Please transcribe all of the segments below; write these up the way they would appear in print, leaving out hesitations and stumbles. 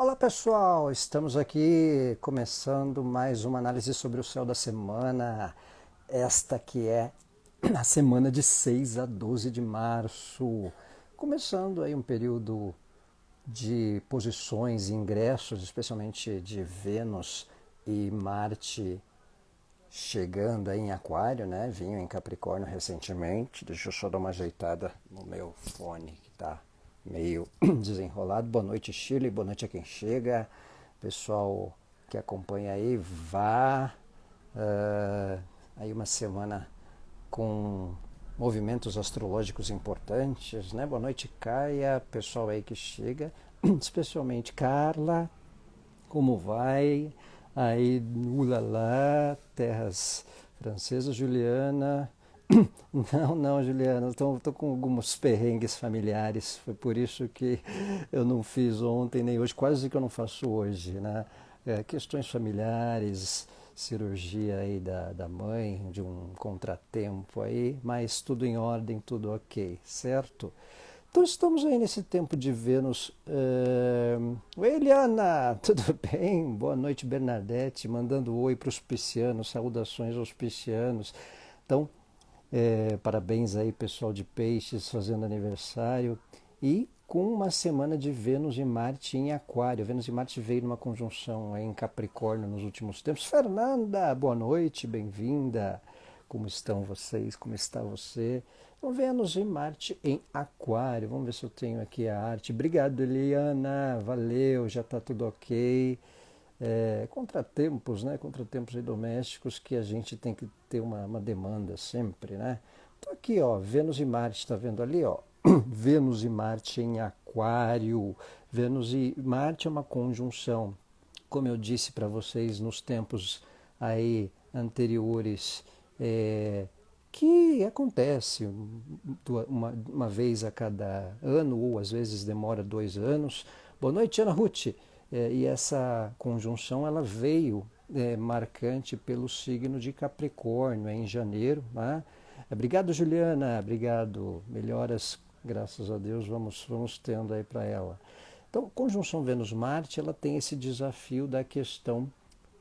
Olá pessoal, estamos aqui começando mais uma análise sobre o céu da semana. Esta que é a semana de 6 a 12 de março. Começando aí um período de posições e ingressos, especialmente de Vênus e Marte chegando aí em Aquário, né? Vinha em Capricórnio recentemente. Deixa eu só dar uma ajeitada no meu fone que tá meio desenrolado. Boa noite, Chile. Boa noite a quem chega. Pessoal que acompanha aí, vá. Aí uma semana com movimentos astrológicos importantes, né? Boa noite, Caia. Pessoal aí que chega. Especialmente Carla. Como vai? Aí, ulala, terras francesas, Juliana. Não, Juliana, estou com alguns perrengues familiares. Foi por isso que eu não fiz ontem nem hoje, quase que eu não faço hoje, né? Questões familiares, cirurgia aí da mãe, de um contratempo aí, mas tudo em ordem, tudo ok, certo? Então estamos aí nesse tempo de Vênus. Oi, Eliana, tudo bem? Boa noite, Bernadette, mandando oi para os piscianos, saudações aos piscianos. Então, parabéns aí, pessoal de Peixes, fazendo aniversário. E com uma semana de Vênus e Marte em Aquário. Vênus e Marte veio numa conjunção aí em Capricórnio nos últimos tempos. Fernanda, boa noite, bem-vinda. Como estão vocês? Como está você? Então, Vênus e Marte em Aquário. Vamos ver se eu tenho aqui a arte. Obrigado, Eliana. Valeu, já está tudo ok. Contratempos, né? Contratempos aí domésticos que a gente tem que ter uma demanda sempre, né? Então aqui, ó, Vênus e Marte, está vendo ali, ó? Vênus e Marte em Aquário. Vênus e Marte é uma conjunção, como eu disse para vocês nos tempos aí anteriores, que acontece uma vez a cada ano, ou às vezes demora 2 anos. Boa noite, Ana Ruth. E essa conjunção ela veio marcante pelo signo de Capricórnio, em janeiro. Né? Obrigado, Juliana. Obrigado. Melhoras, graças a Deus, vamos tendo aí para ela. Então, conjunção Vênus-Marte, ela tem esse desafio da questão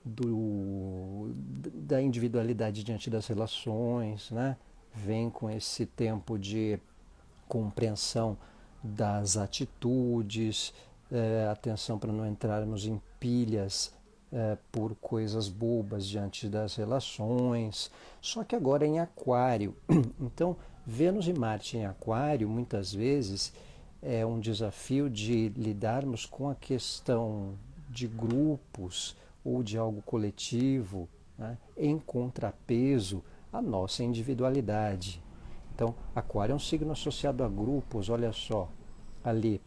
da individualidade diante das relações, né? Vem com esse tempo de compreensão das atitudes, atenção para não entrarmos em pilhas por coisas bobas diante das relações, só que agora em Aquário. Então, Vênus e Marte em Aquário, muitas vezes, é um desafio de lidarmos com a questão de grupos ou de algo coletivo, né, em contrapeso à nossa individualidade. Então, Aquário é um signo associado a grupos, olha só, ali.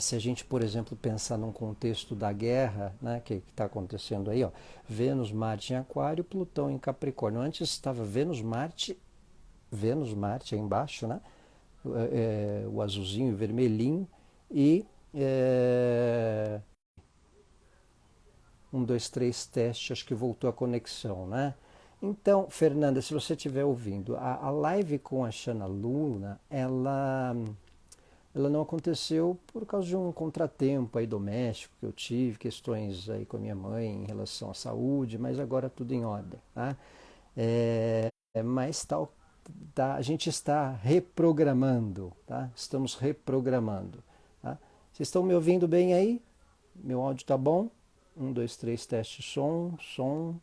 Se a gente, por exemplo, pensar num contexto da guerra, né, que está acontecendo aí, ó, Vênus, Marte em Aquário, Plutão em Capricórnio. Antes estava Vênus, Marte aí embaixo, né, o azulzinho e vermelhinho, e 1, 2, 3 teste, acho que voltou a conexão, né? Então, Fernanda, se você estiver ouvindo, a live com a Shana Luna, ela não aconteceu por causa de um contratempo aí doméstico que eu tive, questões aí com a minha mãe em relação à saúde, mas agora tudo em ordem, tá? Mas a gente está reprogramando, tá? Estamos reprogramando, tá? Vocês estão me ouvindo bem aí? Meu áudio tá bom? 1, 2, 3, teste som.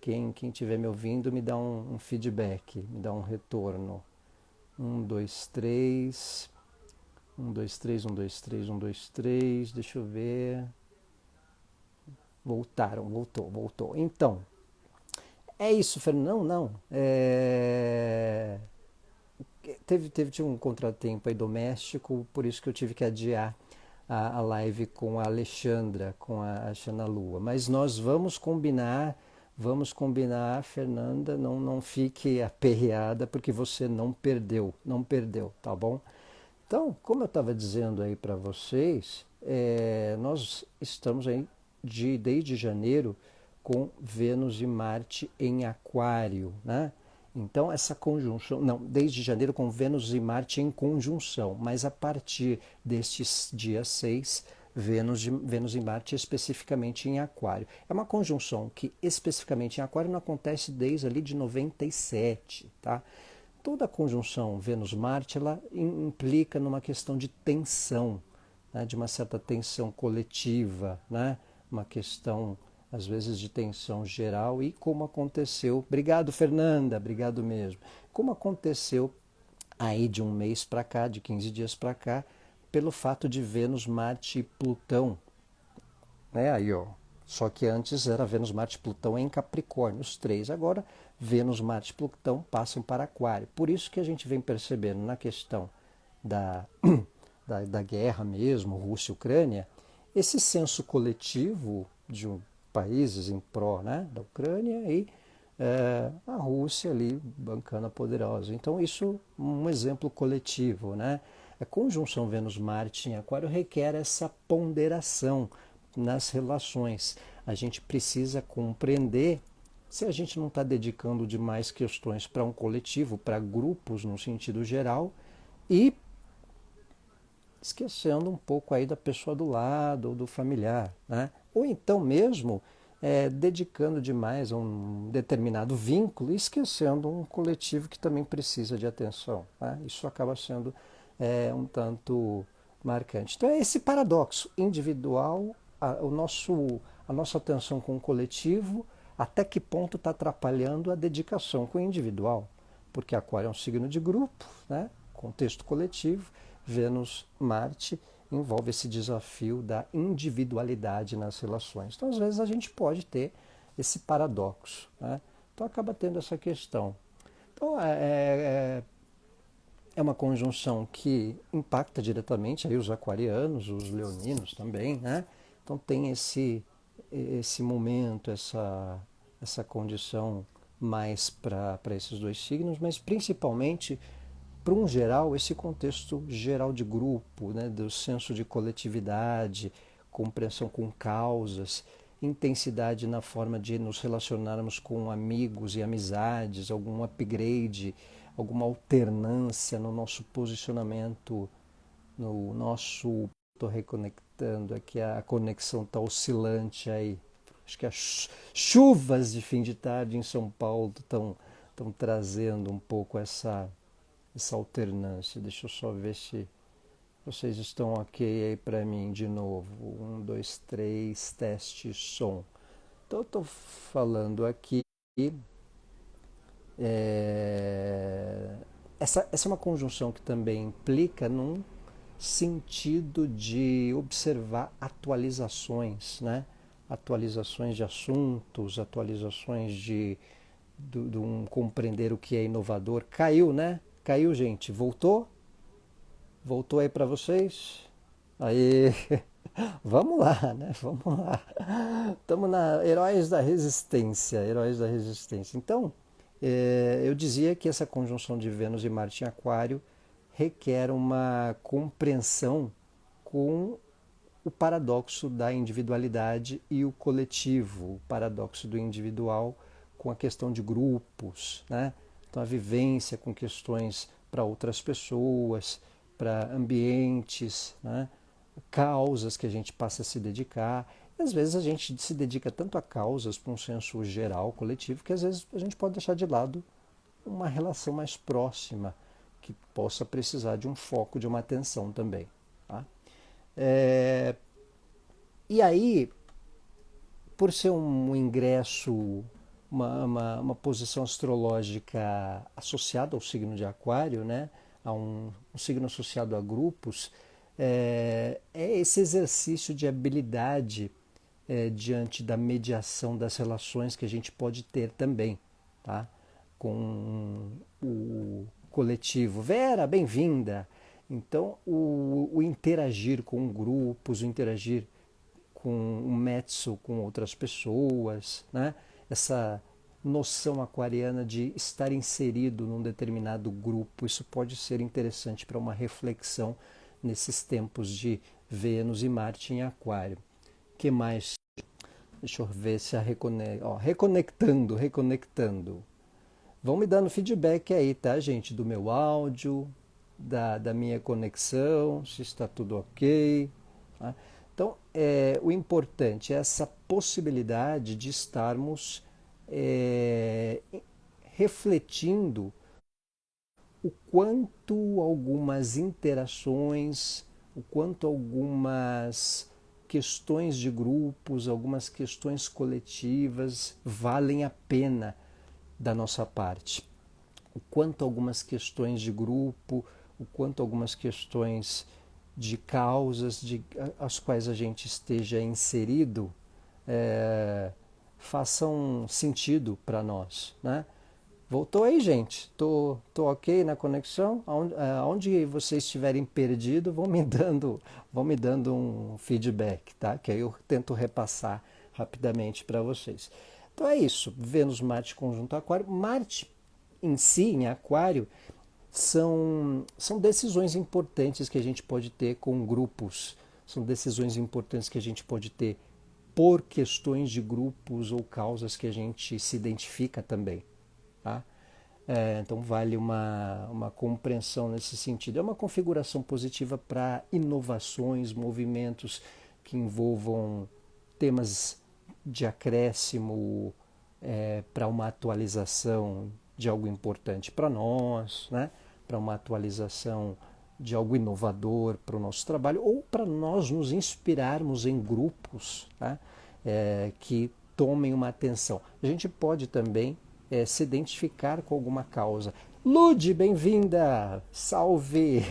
Quem estiver me ouvindo me dá um feedback, me dá um retorno. 1, 2, 3. 1, 2, 3, 1, 2, 3, 1, 2, 3. Deixa eu ver. Voltou. Então, é isso, Fernando. Não. Teve um contratempo aí doméstico, por isso que eu tive que adiar a live com a Alexandra, com a Xana Lua. Mas nós vamos combinar, Fernanda, não fique aperreada, porque você não perdeu, tá bom? Então, como eu estava dizendo aí para vocês, nós estamos aí desde janeiro com Vênus e Marte em Aquário, né? Então, essa conjunção, não, desde janeiro com Vênus e Marte em conjunção, mas a partir destes dia 6 Vênus e Marte especificamente em Aquário. É uma conjunção que especificamente em Aquário não acontece desde ali de 97, tá? Toda a conjunção Vênus-Marte ela implica numa questão de tensão, né? De uma certa tensão coletiva, né? Uma questão às vezes de tensão geral e como aconteceu, obrigado Fernanda, obrigado mesmo, como aconteceu aí de um mês para cá, de 15 dias para cá, pelo fato de Vênus, Marte e Plutão, né? Aí, ó. Só que antes era Vênus, Marte e Plutão em Capricórnio, os três. Agora, Vênus, Marte e Plutão passam para Aquário. Por isso que a gente vem percebendo na questão da, da guerra mesmo, Rússia e Ucrânia, esse senso coletivo de países em pró, né, da Ucrânia e a Rússia ali bancando a poderosa. Então isso é um exemplo coletivo, né? A conjunção Vênus-Marte em Aquário requer essa ponderação nas relações. A gente precisa compreender se a gente não está dedicando demais questões para um coletivo, para grupos no sentido geral e esquecendo um pouco aí da pessoa do lado ou do familiar, né? Ou então mesmo dedicando demais a um determinado vínculo e esquecendo um coletivo que também precisa de atenção, né? Isso acaba sendo um tanto marcante. Então é esse paradoxo individual, a nossa atenção com o coletivo, até que ponto está atrapalhando a dedicação com o individual, porque Aquário é um signo de grupo, né? Contexto coletivo, Vênus, Marte envolve esse desafio da individualidade nas relações. Então, às vezes, a gente pode ter esse paradoxo, né? Então, acaba tendo essa questão. Então, é uma conjunção que impacta diretamente aí os aquarianos, os leoninos também, né? Então, tem esse momento, essa condição mais para esses dois signos, mas principalmente para um geral, esse contexto geral de grupo, né, do senso de coletividade, compreensão com causas, intensidade na forma de nos relacionarmos com amigos e amizades, algum upgrade, alguma alternância no nosso posicionamento, no nosso... Estou reconectando aqui, a conexão está oscilante aí. Acho que as chuvas de fim de tarde em São Paulo estão trazendo um pouco essa alternância. Deixa eu só ver se vocês estão ok aí para mim de novo. 1, 2, 3, teste som. Então eu estou falando aqui. Essa é uma conjunção que também implica num sentido de observar atualizações, né? Atualizações de assuntos, atualizações de um compreender o que é inovador. Caiu, né? Caiu, gente. Voltou? Voltou aí para vocês? Aí, vamos lá, né? Vamos lá. Estamos na Heróis da Resistência, Heróis da Resistência. Então, eu dizia que essa conjunção de Vênus e Marte em Aquário requer uma compreensão com o paradoxo da individualidade e o coletivo, o paradoxo do individual com a questão de grupos, né? Então a vivência com questões para outras pessoas, para ambientes, né? Causas que a gente passa a se dedicar. E às vezes a gente se dedica tanto a causas para um senso geral, coletivo, que às vezes a gente pode deixar de lado uma relação mais próxima, que possa precisar de um foco, de uma atenção também. Tá? E aí, por ser um ingresso, uma posição astrológica associada ao signo de Aquário, né? A um signo associado a grupos, é esse exercício de habilidade diante da mediação das relações que a gente pode ter também, tá? Com o coletivo. Vera, bem-vinda! Então, o interagir com grupos, o interagir com um mezzo com outras pessoas, né? Essa noção aquariana de estar inserido num determinado grupo, isso pode ser interessante para uma reflexão nesses tempos de Vênus e Marte em Aquário. Que mais? Deixa eu ver se reconectando. Vão me dando feedback aí, tá, gente? Do meu áudio, da minha conexão, se está tudo ok. Tá? Então, o importante é essa possibilidade de estarmos é, refletindo o quanto algumas interações, o quanto algumas questões de grupos, algumas questões coletivas valem a pena da nossa parte. O quanto algumas questões de grupo, o quanto algumas questões de causas as quais a gente esteja inserido façam sentido para nós, né? Voltou aí, gente? Tô ok na conexão? Aonde vocês estiverem perdido, vão me dando um feedback, tá? Que aí eu tento repassar rapidamente para vocês. Então é isso. Vênus, Marte, conjunto Aquário. Marte em si, em Aquário, são decisões importantes que a gente pode ter com grupos. São decisões importantes que a gente pode ter por questões de grupos ou causas que a gente se identifica também. Tá? Então vale uma compreensão nesse sentido. É uma configuração positiva para inovações, movimentos que envolvam temas de acréscimo para uma atualização de algo importante para nós, né? Para uma atualização de algo inovador para o nosso trabalho ou para nós nos inspirarmos em grupos, tá? Que tomem uma atenção. A gente pode também se identificar com alguma causa. Lud, bem-vinda! Salve!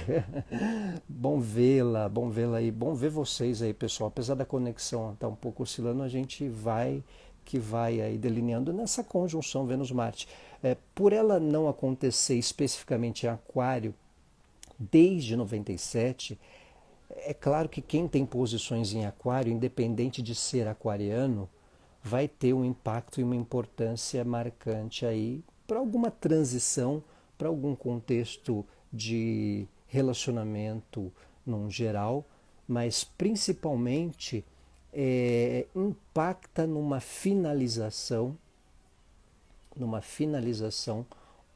Bom vê-la aí, bom ver vocês aí, pessoal. Apesar da conexão estar um pouco oscilando, a gente vai aí delineando nessa conjunção Vênus-Marte. Por ela não acontecer especificamente em Aquário desde 97, é claro que quem tem posições em Aquário, independente de ser aquariano, vai ter um impacto e uma importância marcante aí para alguma transição, para algum contexto de relacionamento num geral, mas principalmente impacta numa finalização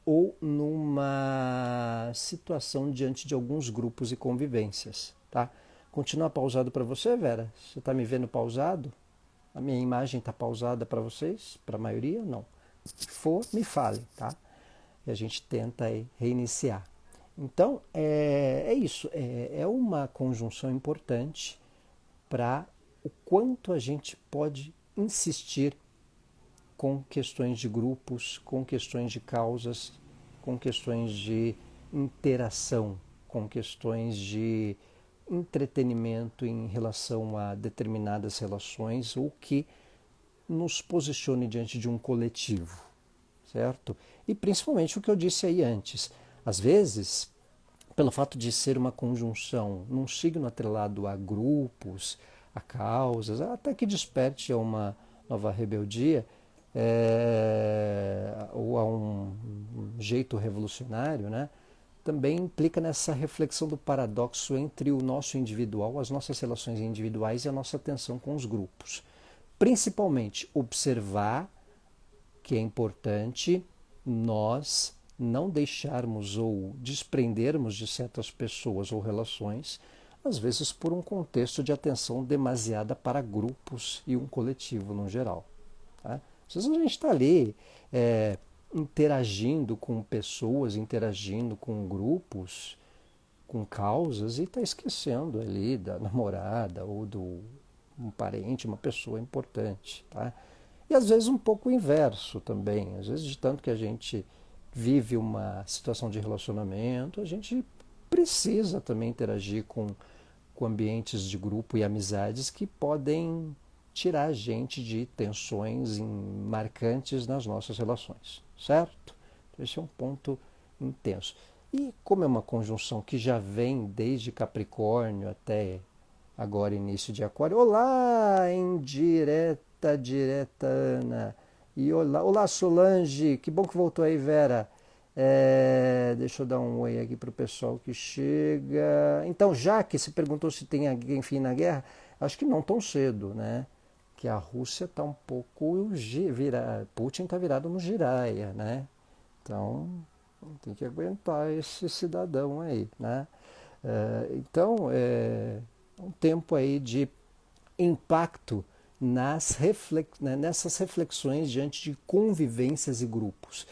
ou numa situação diante de alguns grupos e convivências, tá? Continua pausado para você, Vera? Você está me vendo pausado? A minha imagem está pausada para vocês? Para a maioria? Não. Se for, me fale, tá? E a gente tenta aí reiniciar. Então, é isso. É uma conjunção importante para o quanto a gente pode insistir com questões de grupos, com questões de causas, com questões de interação, com questões de entretenimento em relação a determinadas relações ou que nos posicione diante de um coletivo, certo? E principalmente o que eu disse aí antes. Às vezes, pelo fato de ser uma conjunção num signo atrelado a grupos, a causas, até que desperte a uma nova rebeldia, ou a um jeito revolucionário, né? Também implica nessa reflexão do paradoxo entre o nosso individual, as nossas relações individuais e a nossa atenção com os grupos. Principalmente observar que é importante nós não deixarmos ou desprendermos de certas pessoas ou relações, às vezes por um contexto de atenção demasiada para grupos e um coletivo no geral. Tá? Às vezes a gente está ali interagindo com pessoas, interagindo com grupos, com causas e está esquecendo ali da namorada ou do um parente, uma pessoa importante. Tá? E às vezes um pouco o inverso também. Às vezes de tanto que a gente vive uma situação de relacionamento, a gente precisa também interagir com ambientes de grupo e amizades que podem tirar a gente de tensões marcantes nas nossas relações, certo? Esse é um ponto intenso. E como é uma conjunção que já vem desde Capricórnio até agora início de Aquário, olá, direta Ana, e olá Solange, que bom que voltou aí, Vera. Deixa eu dar um oi aqui para o pessoal que chega. Então, já que se perguntou se tem alguém fim na guerra, acho que não tão cedo, né? Que a Rússia está um pouco Putin está virado no giraia, né? Então tem que aguentar esse cidadão aí, né? Então é um tempo aí de impacto nessas reflexões diante de convivências e grupos.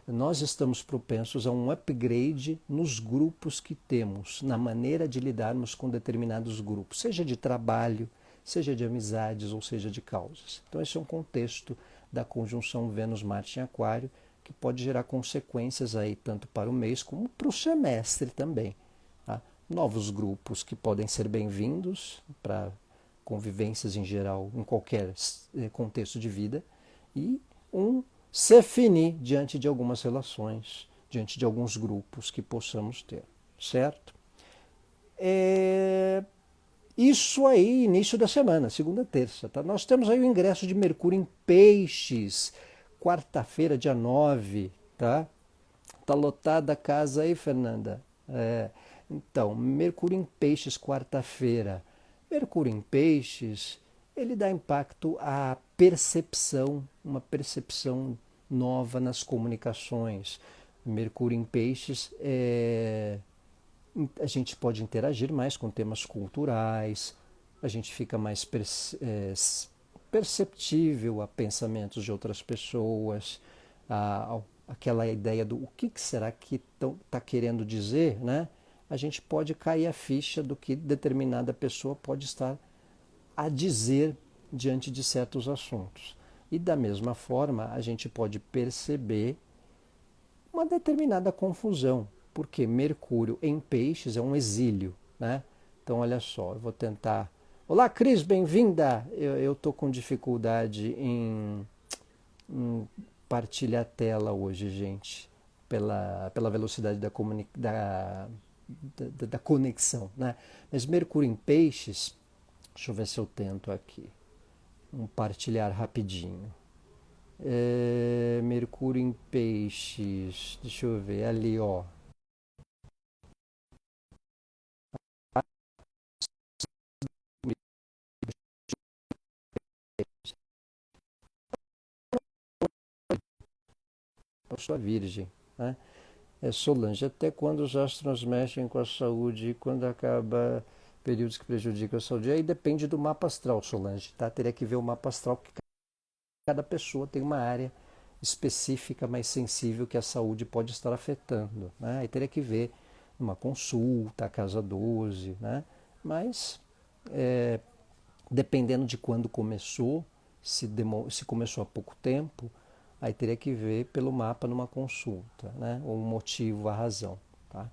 Nós estamos propensos a um upgrade nos grupos que temos, na maneira de lidarmos com determinados grupos, seja de trabalho, seja de amizades ou seja de causas. Então esse é um contexto da conjunção Vênus-Marte em Aquário, que pode gerar consequências aí tanto para o mês como para o semestre também. Tá? Novos grupos que podem ser bem-vindos para convivências em geral, em qualquer contexto de vida, e se finir diante de algumas relações, diante de alguns grupos que possamos ter, certo? Isso aí, início da semana, segunda, terça. Tá? Nós temos aí o ingresso de Mercúrio em Peixes, quarta-feira, dia 9. Tá? Tá lotada a casa aí, Fernanda? Então, Mercúrio em Peixes, quarta-feira. Mercúrio em Peixes, ele dá impacto à percepção, uma percepção nova nas comunicações. Mercúrio em Peixes, a gente pode interagir mais com temas culturais, a gente fica mais perceptível a pensamentos de outras pessoas, aquela ideia do o que será que está querendo dizer, né? A gente pode cair a ficha do que determinada pessoa pode estar a dizer diante de certos assuntos. E da mesma forma, a gente pode perceber uma determinada confusão, porque Mercúrio em Peixes é um exílio, né? Então, olha só, eu vou tentar... Olá, Cris, bem-vinda! Eu estou com dificuldade em partilhar a tela hoje, gente, pela velocidade da conexão, né? Mas Mercúrio em Peixes, deixa eu ver se eu tento aqui, partilhar rapidinho. Mercúrio em Peixes, deixa eu ver, ali ó. Eu sou a Virgem, né? Solange, até quando os astros mexem com a saúde e quando acaba períodos que prejudicam a saúde? Aí depende do mapa astral, Solange, tá? Teria que ver o mapa astral, porque cada pessoa tem uma área específica mais sensível que a saúde pode estar afetando, né? Aí teria que ver uma consulta, a casa 12, né? Mas, dependendo de quando começou, se começou há pouco tempo, aí teria que ver pelo mapa numa consulta, né? O motivo, a razão. Tá?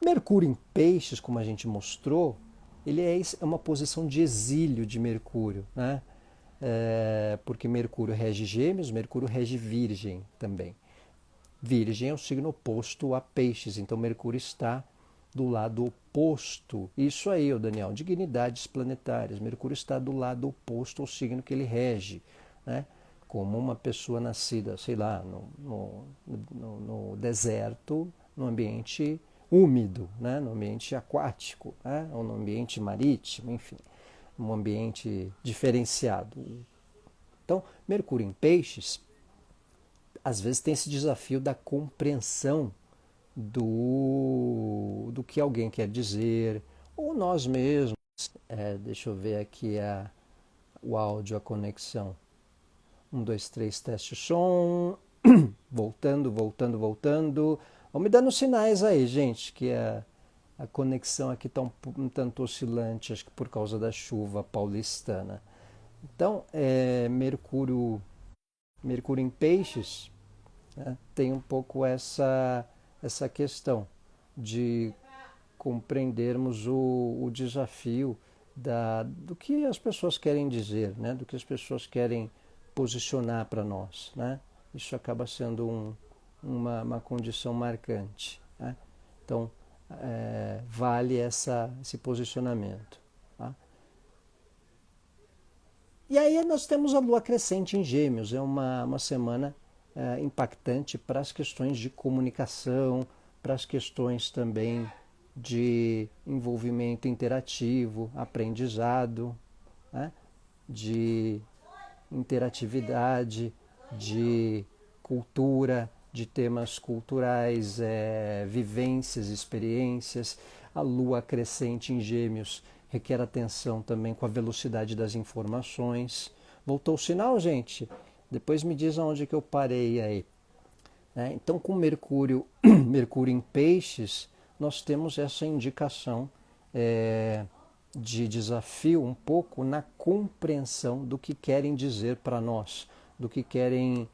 Mercúrio em Peixes, como a gente mostrou, ele é uma posição de exílio de Mercúrio, né? Porque Mercúrio rege Gêmeos, Mercúrio rege Virgem também. Virgem é o signo oposto a Peixes, então Mercúrio está do lado oposto. Isso aí, Daniel, dignidades planetárias. Mercúrio está do lado oposto ao signo que ele rege, né? Como uma pessoa nascida, sei lá, no deserto, no ambiente úmido, né? No ambiente aquático, né? Ou no ambiente marítimo, enfim, um ambiente diferenciado. Então, Mercúrio em Peixes, às vezes tem esse desafio da compreensão do que alguém quer dizer, ou nós mesmos. Deixa eu ver aqui o áudio, a conexão. 1, 2, 3, teste som. Voltando, voltando, voltando. Vão me dando sinais aí, gente, que a conexão aqui está um tanto oscilante, acho que por causa da chuva paulistana. Então, Mercúrio em Peixes, né, tem um pouco essa questão de compreendermos o desafio do que as pessoas querem dizer, né, do que as pessoas querem posicionar para nós, né? Isso acaba sendo uma condição marcante, né? Então, vale esse posicionamento. Tá? E aí nós temos a lua crescente em Gêmeos, é uma semana impactante para as questões de comunicação, para as questões também de envolvimento interativo, aprendizado, né? De interatividade, de cultura, de temas culturais, vivências, experiências. A lua crescente em Gêmeos requer atenção também com a velocidade das informações. Voltou o sinal, gente? Depois me diz aonde que eu parei aí. Então, com Mercúrio, Mercúrio em Peixes, nós temos essa indicação de desafio um pouco na compreensão do que querem dizer para nós, do que querem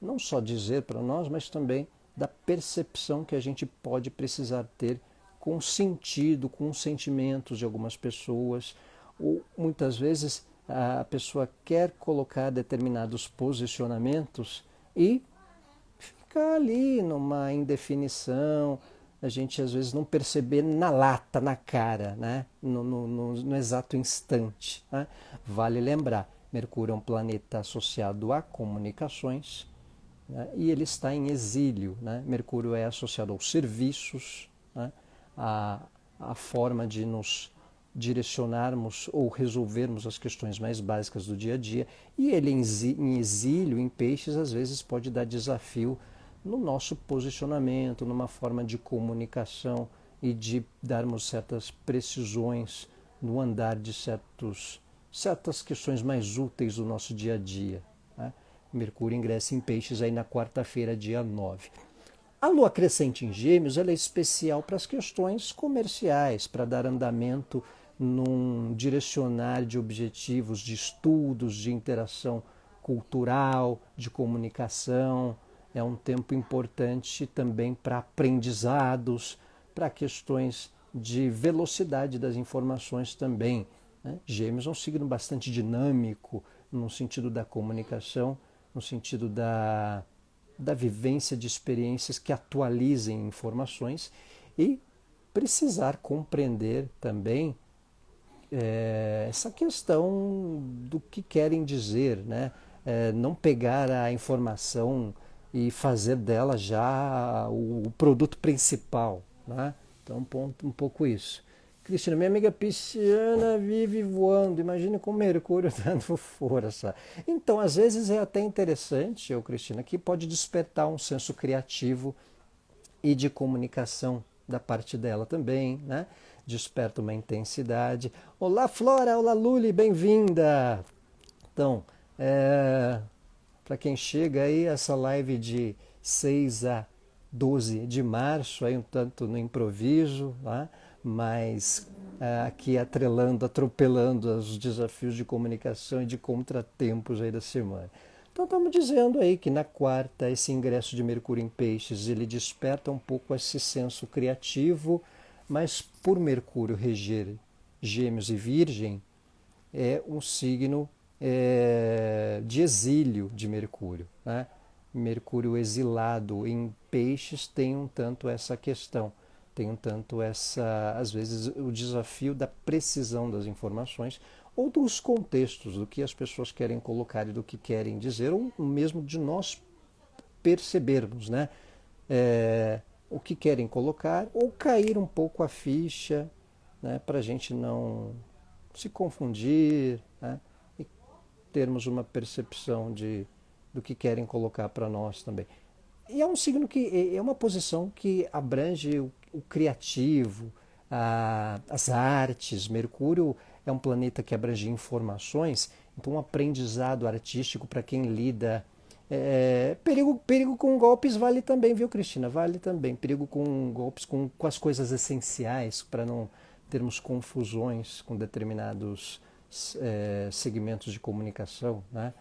não só dizer para nós, mas também da percepção que a gente pode precisar ter com o sentido, com os sentimentos de algumas pessoas, ou muitas vezes a pessoa quer colocar determinados posicionamentos e ficar ali numa indefinição, a gente às vezes não perceber na lata, na cara, né? no exato instante. Né? Vale lembrar, Mercúrio é um planeta associado a comunicações, né? E ele está em exílio. Né? Mercúrio é associado aos serviços, né? a forma de nos direcionarmos ou resolvermos as questões mais básicas do dia a dia. E ele em exílio, em Peixes, às vezes pode dar desafio no nosso posicionamento, numa forma de comunicação e de darmos certas precisões no andar de certas questões mais úteis do nosso dia a dia. Né? Mercúrio ingressa em Peixes aí na quarta-feira, dia 9. A lua crescente em Gêmeos ela é especial para as questões comerciais, para dar andamento num direcionar de objetivos, de estudos, de interação cultural, de comunicação. É um tempo importante também para aprendizados, para questões de velocidade das informações também. Né? Gêmeos é um signo bastante dinâmico no sentido da comunicação, no sentido da vivência de experiências que atualizem informações e precisar compreender também essa questão do que querem dizer, né? Não pegar a informação e fazer dela já o produto principal. Né? Então, um pouco isso. Cristina, minha amiga pisciana vive voando, imagina com Mercúrio dando força. Então, às vezes é até interessante, Cristina, que pode despertar um senso criativo e de comunicação da parte dela também, né? Desperta uma intensidade. Olá, Flora, olá, Luli, bem-vinda! Então, para quem chega aí, essa live de 6 a 12 de março, aí um tanto no improviso, né? Mas aqui atropelando os desafios de comunicação e de contratempos aí da semana. Então estamos dizendo aí que na quarta esse ingresso de Mercúrio em Peixes ele desperta um pouco esse senso criativo, mas por Mercúrio reger Gêmeos e Virgem é um signo de exílio de Mercúrio. Né? Mercúrio exilado em Peixes tem um tanto essa questão, tem um tanto às vezes, o desafio da precisão das informações ou dos contextos, do que as pessoas querem colocar e do que querem dizer, ou mesmo de nós percebermos, né? O que querem colocar, ou cair um pouco a ficha, né? Para a gente não se confundir, né? E termos uma percepção do que querem colocar para nós também. E é um signo que é uma posição que abrange o criativo, as artes. Mercúrio é um planeta que abrange informações, então um aprendizado artístico para quem lida. Perigo com golpes vale também, viu, Cristina? Vale também. Perigo com golpes com as coisas essenciais, para não termos confusões com determinados segmentos de comunicação, né?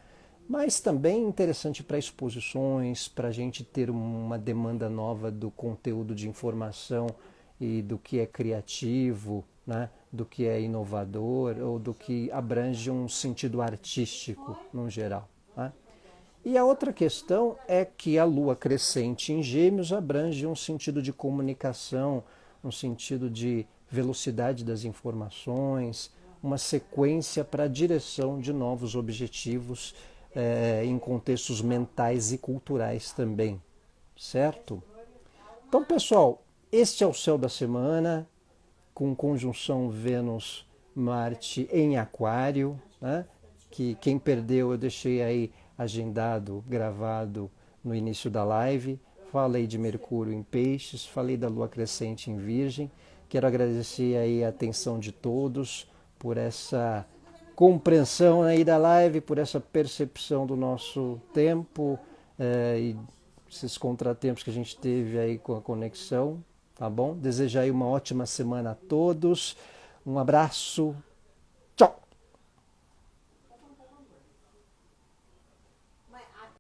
Mas também interessante para exposições, para a gente ter uma demanda nova do conteúdo de informação e do que é criativo, né? Do que é inovador ou do que abrange um sentido artístico no geral. Né? E a outra questão é que a lua crescente em Gêmeos abrange um sentido de comunicação, um sentido de velocidade das informações, uma sequência para a direção de novos objetivos em contextos mentais e culturais também, certo? Então, pessoal, este é o céu da semana, com conjunção Vênus-Marte em Aquário, né? Que quem perdeu eu deixei aí agendado, gravado no início da live. Falei de Mercúrio em Peixes, falei da Lua crescente em Virgem. Quero agradecer aí a atenção de todos por essa compreensão aí da live, por essa percepção do nosso tempo e esses contratempos que a gente teve aí com a conexão, tá bom? Desejar aí uma ótima semana a todos. Um abraço. Tchau!